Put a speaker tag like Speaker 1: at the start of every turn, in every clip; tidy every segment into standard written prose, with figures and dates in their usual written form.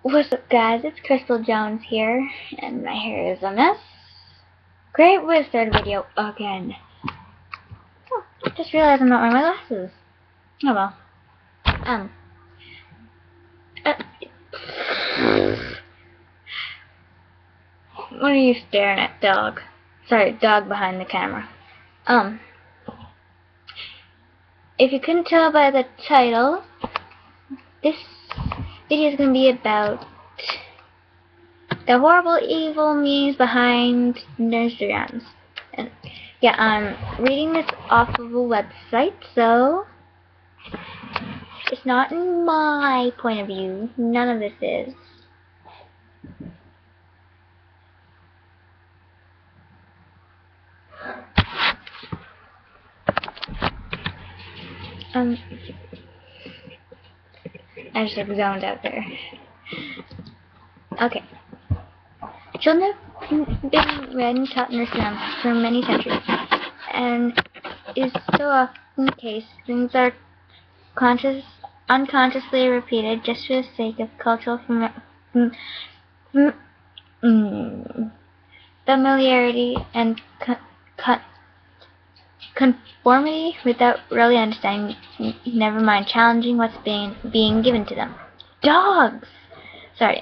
Speaker 1: What's up, guys? It's Crystal Jones here, and my hair is a mess. Great wizard video again. Oh, just realized I'm not wearing my glasses. Oh well. Uh, what are you staring at, dog? Sorry, dog behind the camera. If you couldn't tell by the title, this video is going to be about the horrible, evil meanings behind nursery rhymes. And yeah, I'm reading this off of a website, so it's not in my point of view. None of this is. I just zoned out there. Okay. Children have been read and taught nursery rhymes for many centuries, and is so often the case. Things are unconsciously repeated just for the sake of cultural familiarity and conformity without really understanding, never mind challenging what's being given to them. Dogs! Sorry.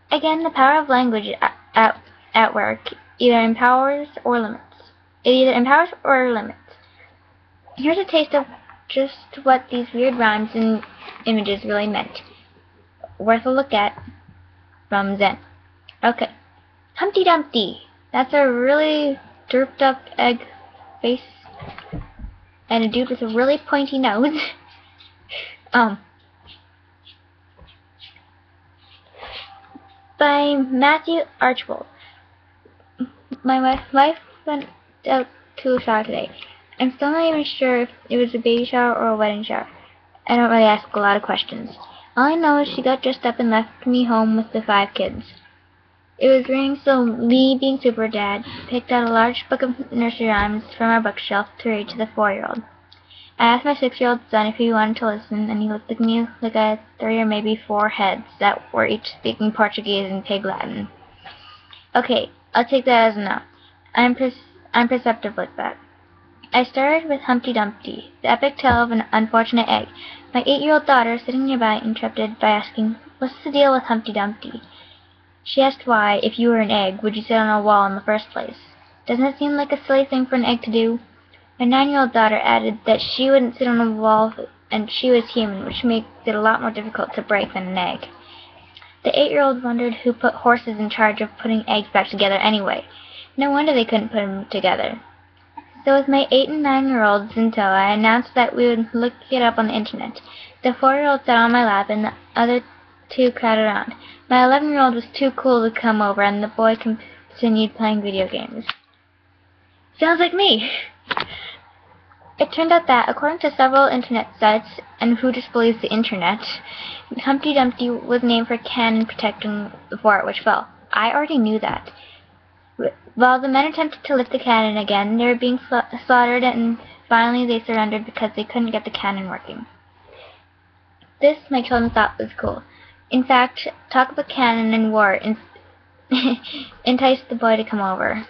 Speaker 1: Again, the power of language at work either empowers or limits. It either empowers or limits. Here's a taste of just what these weird rhymes and images really meant. Worth a look at from Zen. Okay. Humpty Dumpty. That's a really derped up egg face. And a dude with a really pointy nose. By Matthew Archibald. My wife went out to a shower today. I'm still not even sure if it was a baby shower or a wedding shower. I don't really ask a lot of questions. All I know is she got dressed up and left me home with the 5 kids. It was raining, so me, being super dad, picked out a large book of nursery rhymes from our bookshelf to read to the 4-year-old. I asked my 6-year-old son if he wanted to listen, and he looked at me like I had 3 or maybe 4 heads that were each speaking Portuguese and Pig Latin. Okay, I'll take that as a no. I'm perceptive like that. I started with Humpty Dumpty, the epic tale of an unfortunate egg. My 8-year-old daughter, sitting nearby, interrupted by asking, "What's the deal with Humpty Dumpty?" She asked why, if you were an egg, would you sit on a wall in the first place? Doesn't it seem like a silly thing for an egg to do? My 9-year-old daughter added that she wouldn't sit on a wall and she was human, which makes it a lot more difficult to break than an egg. The 8-year-old wondered who put horses in charge of putting eggs back together anyway. No wonder they couldn't put them together. So with my 8 and 9-year-olds in tow, I announced that we would look it up on the internet. The 4-year-old sat on my lap and the other 2 crowded around. My 11-year-old was too cool to come over, and the boy continued playing video games. Sounds like me! It turned out that, according to several internet sites, and who just believes the internet, Humpty Dumpty was named for a cannon protecting the fort which fell. I already knew that. While the men attempted to lift the cannon again, they were being slaughtered, and finally they surrendered because they couldn't get the cannon working. This, my children thought, was cool. In fact, talk about cannon and war enticed the boy to come over.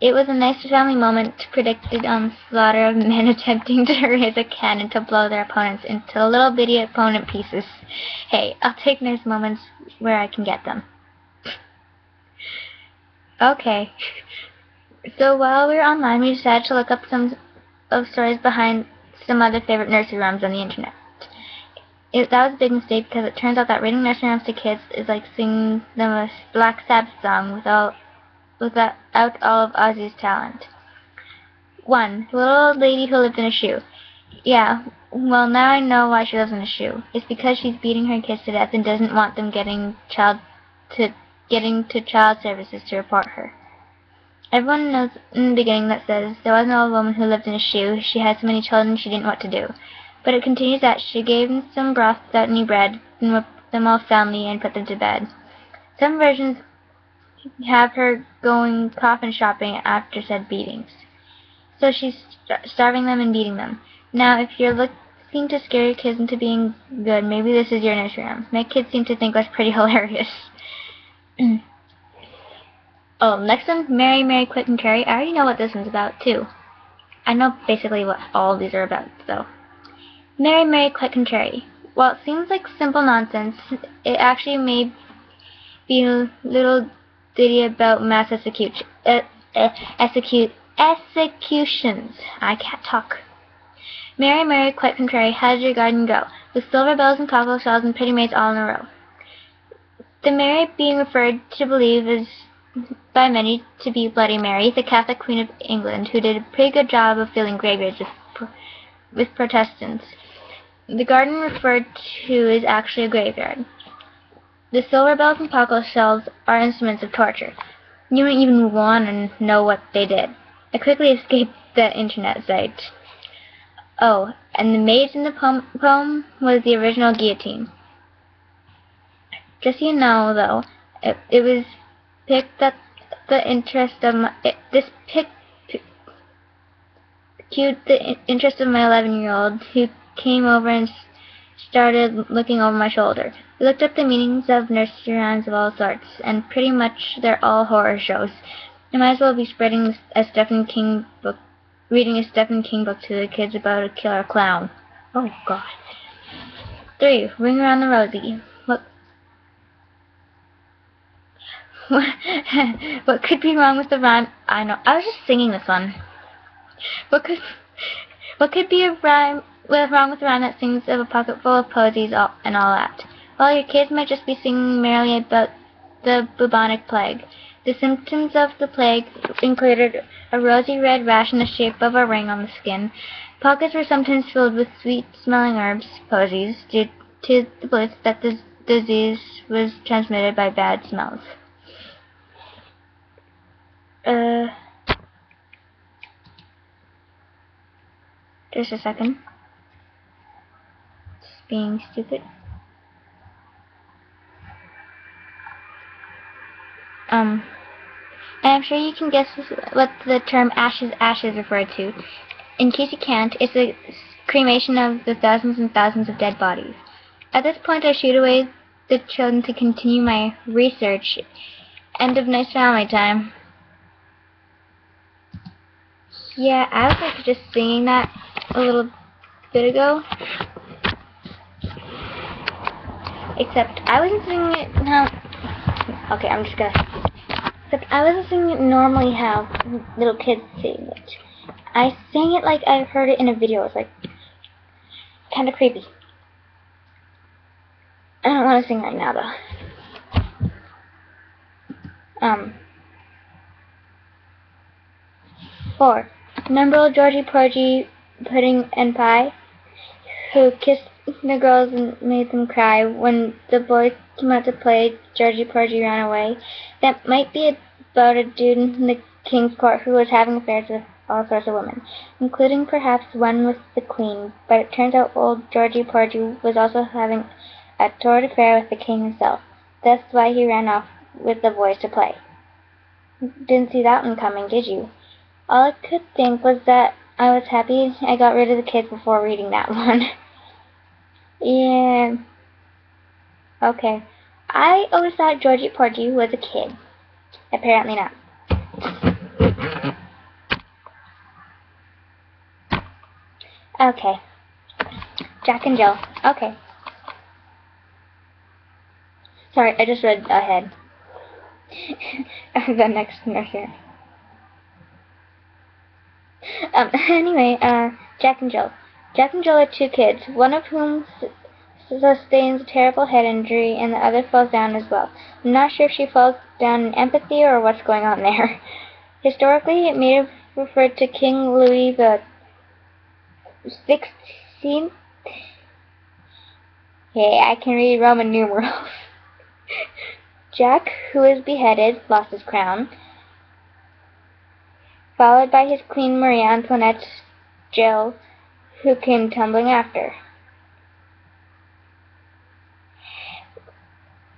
Speaker 1: It was a nice family moment, predicted slaughter of men attempting to raise a cannon to blow their opponents into little bitty opponent pieces. Hey, I'll take nice moments where I can get them. Okay. So while we were online, we decided to look up some of stories behind some other favorite nursery rhymes on the internet. That was a big mistake because it turns out that reading nursery rhymes to kids is like singing them a Black Sabbath song without all of Ozzy's talent. 1. The little old lady who lived in a shoe. Yeah, well now I know why she lives in a shoe. It's because she's beating her kids to death and doesn't want them getting to child services to report her. Everyone knows in the beginning that says there was an old woman who lived in a shoe. She had so many children she didn't know what to do. But it continues that she gave them some broth without any bread and whipped them all soundly and put them to bed. Some versions have her going coffin shopping after said beatings. So she's starving them and beating them. Now, if you're seem to scare your kids into being good. Maybe this is your nursery rhyme. My kids seem to think that's pretty hilarious. Oh, next one, Mary, Mary, Quick and Cherry. I already know what this one's about, too. I know basically what all these are about, so. Mary, Mary, Quick and Cherry. While it seems like simple nonsense, it actually may be a little ditty about mass executions. I can't talk. Mary, Mary, Quite contrary, how did your garden grow? With silver bells and cockle shells and pretty maids all in a row. The Mary being referred to believe is by many to be Bloody Mary, the Catholic Queen of England, who did a pretty good job of filling graveyards with Protestants. The garden referred to is actually a graveyard. The silver bells and cockle shells are instruments of torture. You don't even want to know what they did. I quickly escaped the internet site. Oh, and the maids in the poem was the original guillotine. Just so you know, though, it was picked up the interest of my the interest of my 11-year-old, who came over and started looking over my shoulder. We looked up the meanings of nursery rhymes of all sorts, and pretty much they're all horror shows. I might as well be spreading a Stephen King book, reading a Stephen King book to the kids about a killer clown. Oh God. 3. Ring Around the Rosie. What could be wrong with the rhyme? I know. I was just singing this one. What could be wrong with a rhyme that sings of a pocket full of posies and all that? Well, your kids might just be singing merrily about the bubonic plague. The symptoms of the plague included a rosy red rash in the shape of a ring on the skin. Pockets were sometimes filled with sweet-smelling herbs, posies, due to the belief that the disease was transmitted by bad smells. Just a second. Just being stupid. And I'm sure you can guess what the term ashes referred to. In case you can't, it's a cremation of the thousands and thousands of dead bodies. At this point, I shoot away the children to continue my research. End of nice family time. Yeah, I was like just singing that a little bit ago. Except I wasn't singing it now. Okay, I'm just gonna. Except I wasn't singing it normally how little kids sing it. I sang it like I heard it in a video. It's like kind of creepy. I don't want to sing right now though. 4. Remember old Georgie Porgy, Pudding and Pie, who kissed the girls and made them cry when the boys came out to play? Georgie Porgy ran away. That might be about a dude in the king's court who was having affairs with all sorts of women, including perhaps one with the queen. But it turns out old Georgie Porgy was also having a torrid affair with the king himself. That's why he ran off with the boys to play. Didn't see that one coming, did you? All I could think was that I was happy I got rid of the kids before reading that one. Yeah. Okay. I always thought Georgie Porgy was a kid. Apparently not. Okay. Jack and Jill. Okay. Sorry, I just read ahead. The next nursery. Anyway, Jack and Jill. Jack and Jill are 2 kids, one of whom sustains a terrible head injury and the other falls down as well. I'm not sure if she falls down in empathy or what's going on there. Historically, it may have referred to King Louis the 16th. Hey, I can read Roman numerals. Jack, who was beheaded, lost his crown, followed by his Queen Marie Antoinette, Jill, who came tumbling after.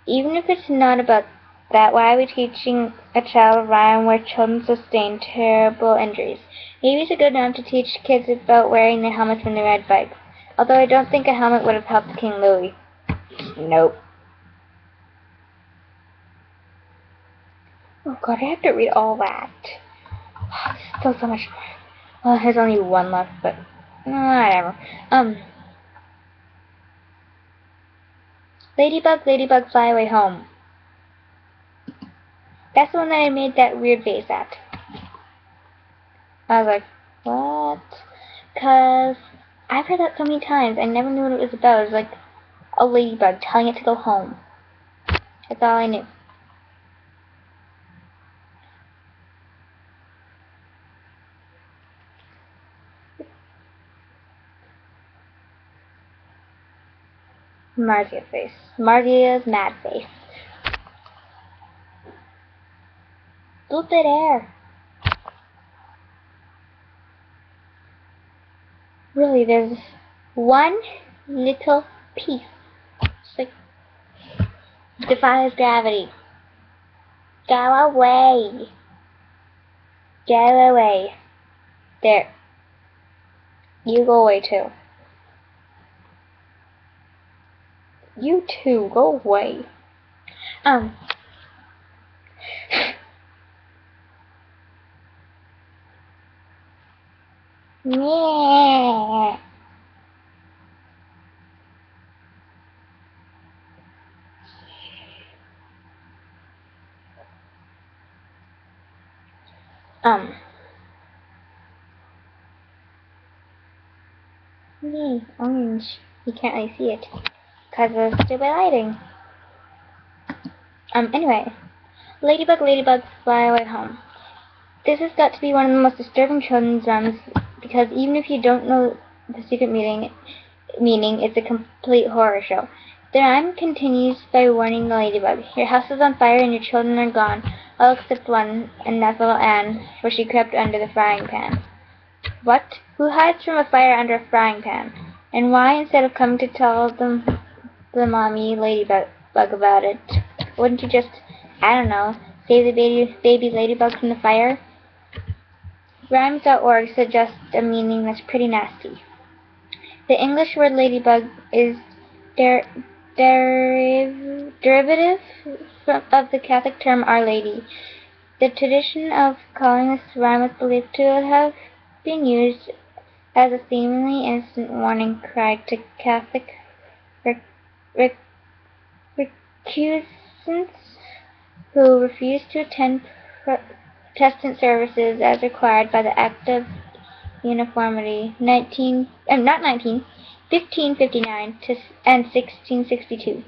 Speaker 1: Even if it's not about that, why are we teaching a child a rhyme where children sustain terrible injuries? Maybe it's a good one to teach kids about wearing their helmets when they ride bikes. Although I don't think a helmet would have helped King Louis. Nope. Oh god, I have to read all that. Still so much more. Well, there's only one left, but whatever. Ladybug, ladybug, fly away home. That's the one that I made that weird face at. I was like, what? Cause I've heard that so many times. I never knew what it was about. It was like a ladybug telling it to go home. That's all I knew. Marzia's face. Marzia's mad face. Stupid air. Really, there's one little piece. It's like defies gravity. Go away. Go away. There. You go away too. You too, go away. Yeah. Orange. You can't really see it because of stupid lighting. Anyway. Ladybug, ladybug, fly away home. This has got to be one of the most disturbing children's rhymes because even if you don't know the secret meaning, it's a complete horror show. The rhyme continues by warning the ladybug. Your house is on fire and your children are gone, all except one, and that's little Anne, for she crept under the frying pan. What? Who hides from a fire under a frying pan? And why, instead of coming to tell the mommy ladybug about it, wouldn't you just, I don't know, save the baby ladybug from the fire? Rhymes.org suggests a meaning that's pretty nasty. The English word ladybug is derivative of the Catholic term Our Lady. The tradition of calling this rhyme is believed to have been used as a seemingly innocent warning cry to Catholic recusants who refused to attend Protestant services as required by the Act of Uniformity 1559 and 1662.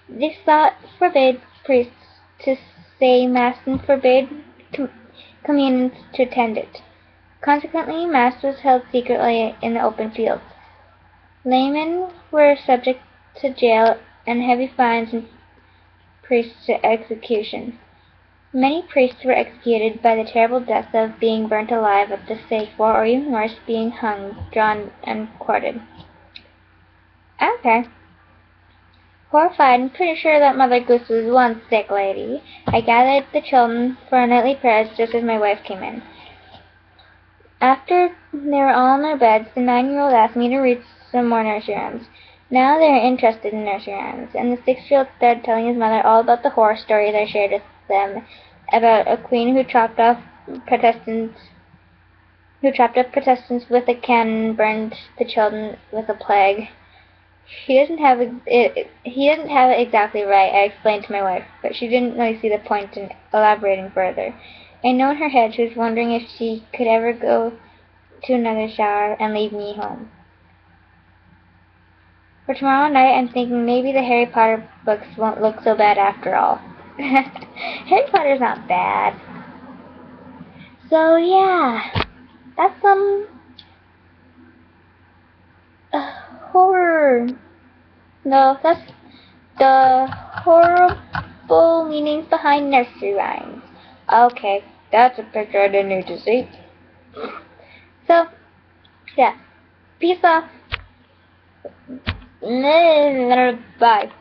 Speaker 1: This law forbade priests to say Mass and forbade communions to attend it. Consequently, Mass was held secretly in the open fields. Laymen were subject to jail and heavy fines and priests to execution. Many priests were executed by the terrible death of being burnt alive at the stake for, or even worse, being hung, drawn, and quartered. Okay. Horrified and pretty sure that Mother Goose was one sick lady, I gathered the children for our nightly prayers just as my wife came in. After they were all in their beds, the 9-year-old asked me to read some more nursery rhymes. Now they are interested in nursery rhymes, and the 6-year-old started telling his mother all about the horror stories I shared with them about a queen who chopped up Protestants with a cannon and burned the children with a plague. He doesn't have it exactly right, I explained to my wife, but she didn't really see the point in elaborating further. I know in her head she was wondering if she could ever go to another shower and leave me home. For tomorrow night, I'm thinking maybe the Harry Potter books won't look so bad after all. Harry Potter's not bad. So yeah, that's horror. No, that's the horrible meanings behind nursery rhymes. Okay, that's a picture I didn't need to see. So, yeah, peace off. Bye.